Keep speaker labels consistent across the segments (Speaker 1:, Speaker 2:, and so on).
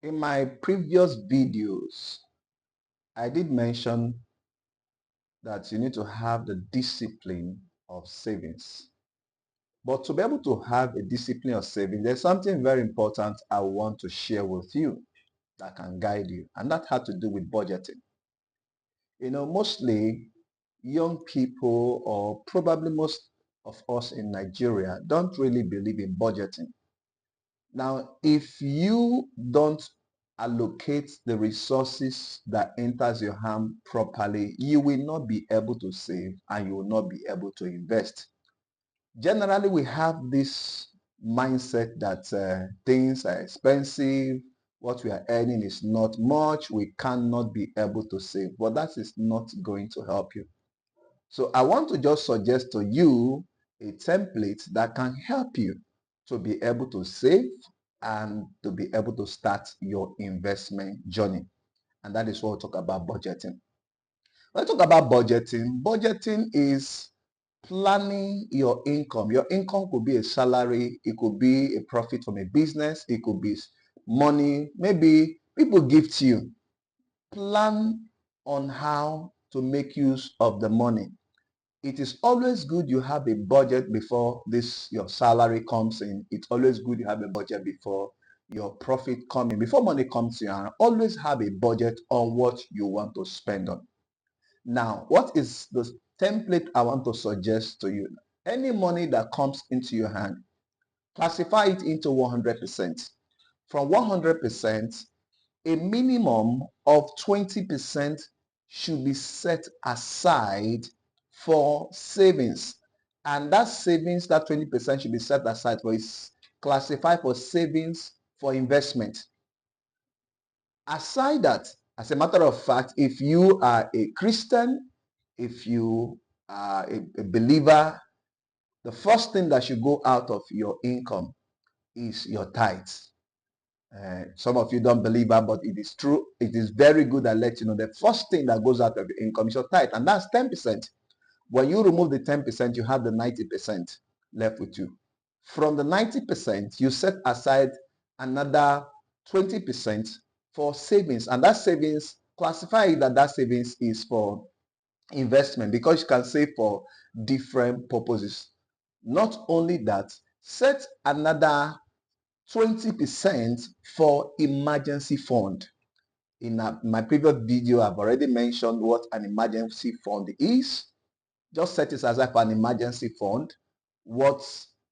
Speaker 1: In my previous videos, I did mention that you need to have the discipline of savings. But to be able to have a discipline of saving, there's something very important I want to share with you that can guide you. And that had to do with budgeting. Mostly young people, or probably most of us in Nigeria, don't really believe in budgeting. Now, if you don't allocate the resources that enters your hand properly, you will not be able to save and you will not be able to invest. Generally, we have this mindset that things are expensive, what we are earning is not much, we cannot be able to save, but that is not going to help you. So I want to just suggest to you a template that can help you to be able to save and to be able to start your investment journey. And that is what we'll talk about budgeting. When I talk about budgeting is planning your income. Your income could be a salary, it could be a profit from a business, it could be money, maybe people give to you. Plan on how to make use of the money. It is always good you have a budget before your salary comes in. It's always good you have a budget before your profit comes in. Before money comes in, and always have a budget on what you want to spend on. Now, what is the template I want to suggest to you? Any money that comes into your hand, classify it into 100%. From 100%, a minimum of 20% should be set aside for savings. And that savings, that 20% should be set aside for is classified for savings for investment. Aside that, as a matter of fact, if you are a Christian, if you are a believer, the first thing that should go out of your income is your tithes. Some of you don't believe that, but it is true. It is very good. I let you know the first thing that goes out of your income is your tithe, and that's 10%. When you remove the 10%, you have the 90% left with you. From the 90%, you set aside another 20% for savings, and that savings, classify that savings is for investment, because you can save for different purposes. Not only that, set another 20% for emergency fund. In my previous video, I've already mentioned what an emergency fund is. Just set it aside for an emergency fund, what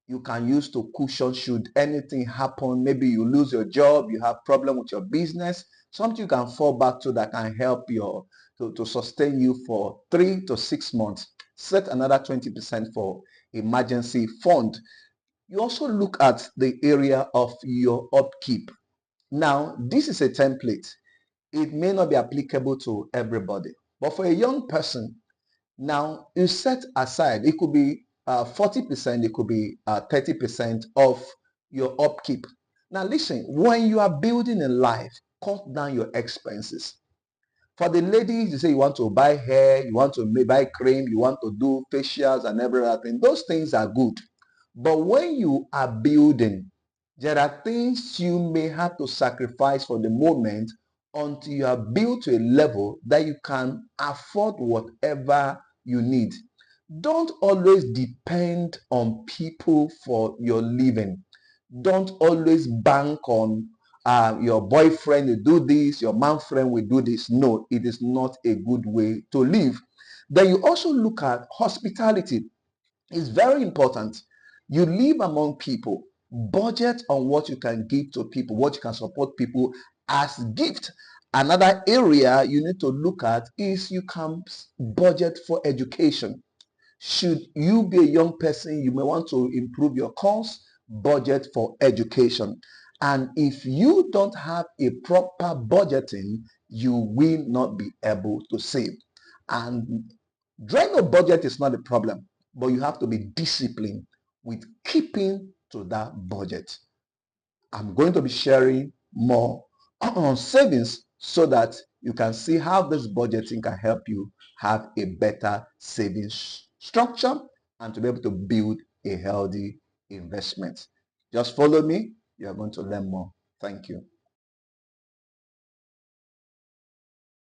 Speaker 1: you can use to cushion should anything happen. Maybe you lose your job, you have problem with your business, something you can fall back to that can help you to sustain you for 3 to 6 months. Set another 20% for emergency fund. You also look at the area of your upkeep. Now, this is a template. It may not be applicable to everybody, but for a young person, now you set aside, it could be 40%, it could be 30% of your upkeep. Now listen, when you are building a life, cut down your expenses. For the ladies, you say you want to buy hair, you want to buy cream, you want to do facials and everything. Those things are good. But when you are building, there are things you may have to sacrifice for the moment until you are built to a level that you can afford whatever you need. Don't always depend on people for your living. Don't always bank on your boyfriend will do this, your man friend will do this. No, it is not a good way to live. Then you also look at hospitality. It's very important. You live among people. Budget on what you can give to people, what you can support people as gift. Another area you need to look at is you can budget for education. Should you be a young person, you may want to improve your course, budget for education. And if you don't have a proper budgeting, you will not be able to save. And drawing a budget is not a problem, but you have to be disciplined with keeping to that budget. I'm going to be sharing more on savings so that you can see how this budgeting can help you have a better savings structure and to be able to build a healthy investment. Just follow me. You're going to learn more. Thank you.